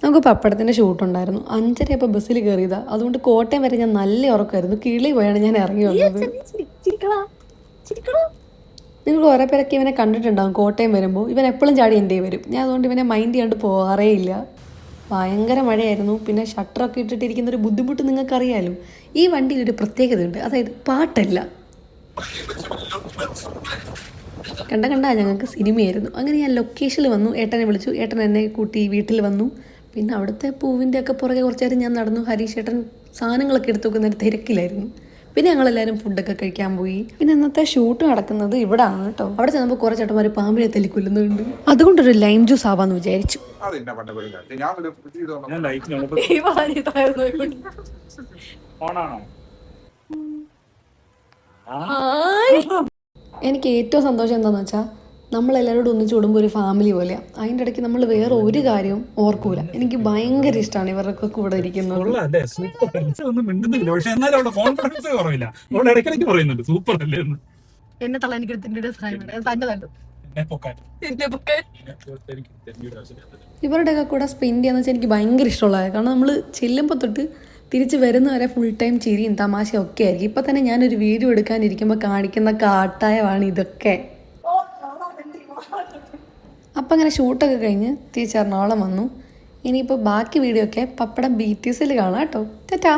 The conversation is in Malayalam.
നമുക്ക് പപ്പടത്തിൻ്റെ ഷൂട്ടുണ്ടായിരുന്നു. 5:30 ബസ്സിൽ കയറിയതാണ്. അതുകൊണ്ട് കോട്ടയം വരെ ഞാൻ നല്ല ഉറക്കമായിരുന്നു. കിളി പോയാണ് ഞാൻ ഇറങ്ങി വന്നത്. നിങ്ങൾ കുറേ പേരൊക്കെ ഇവനെ കണ്ടിട്ടുണ്ടാകും. കോട്ടയം വരുമ്പോൾ ഇവൻ എപ്പോഴും ചാടി എൻ്റെ വരും. ഞാൻ അതുകൊണ്ട് ഇവനെ മൈൻഡ് ചെയ്യാണ്ട് പോകാറേ ഇല്ല. ഭയങ്കര മഴയായിരുന്നു. പിന്നെ ഷട്ടറൊക്കെ ഇട്ടിട്ടിരിക്കുന്നൊരു ബുദ്ധിമുട്ട് നിങ്ങൾക്കറിയാമല്ലോ. ഈ വണ്ടിയിലൊരു പ്രത്യേകതയുണ്ട്, അതായത് പാട്ടല്ല. കണ്ട ഞങ്ങൾക്ക് സിനിമയായിരുന്നു. അങ്ങനെ ഞാൻ ലൊക്കേഷനിൽ വന്നു. ഏട്ടനെ വിളിച്ചു. ഏട്ടൻ എന്നെ കൂട്ടി വീട്ടിൽ വന്നു. പിന്നെ അവിടുത്തെ പൂവിൻ്റെ ഒക്കെ പുറകെ കുറച്ച് നേരം ഞാൻ നടന്നു. ഹരീഷ് ഏട്ടൻ സാധനങ്ങളൊക്കെ എടുത്തു വെക്കുന്നൊരു തിരക്കിലായിരുന്നു. പിന്നെ ഞങ്ങളെല്ലാവരും ഫുഡൊക്കെ കഴിക്കാൻ പോയി. പിന്നെ ഇന്നത്തെ ഷൂട്ട് നടക്കുന്നത് ഇവിടെ ആണ് കേട്ടോ. അവിടെ ചെന്നപ്പോൾ കുറേ ചേട്ടന്മാർ പാമ്പിനെ തല്ലിക്കൊല്ലുന്നുണ്ട്. അതുകൊണ്ടൊരു ലൈം ജ്യൂസ് ആവാന്ന് വിചാരിച്ചു. എനിക്ക് ഏറ്റവും സന്തോഷം എന്താണെന്ന് വെച്ചാൽ നമ്മളെല്ലാവരോടും ഒന്നിച്ച് കൂടുമ്പോൾ ഒരു ഫാമിലി പോലെയാണ്. അതിൻ്റെ ഇടയ്ക്ക് നമ്മൾ വേറെ ഒരു കാര്യവും ഓർക്കൂല. എനിക്ക് ഭയങ്കര ഇഷ്ടമാണ് ഇവരൊക്കെ കൂടെ ഇരിക്കുന്നത്. എന്നെ തള്ള എനിക്ക് ഇവരുടെയൊക്കെ കൂടെ സ്പെൻഡ് ചെയ്യാന്ന് വെച്ചാൽ എനിക്ക് ഭയങ്കര ഇഷ്ടമുള്ളത്. കാരണം നമ്മൾ ചെല്ലുമ്പോൾ തൊട്ട് തിരിച്ച് വരുന്നവരെ ഫുൾ ടൈം ചിരിയും തമാശയും ഒക്കെ ആയിരിക്കും. ഇപ്പം തന്നെ ഞാനൊരു വീഡിയോ എടുക്കാനിരിക്കുമ്പോൾ കാണിക്കുന്ന കാട്ടായമാണ് ഇതൊക്കെ. അപ്പം അങ്ങനെ ഷൂട്ടൊക്കെ കഴിഞ്ഞ് തിരിച്ച് എറണാകുളം വന്നു. ഇനിയിപ്പോൾ ബാക്കി വീഡിയോ ഒക്കെ പപ്പടം BTSൽ കാണാം കേട്ടോ. ടാറ്റാ.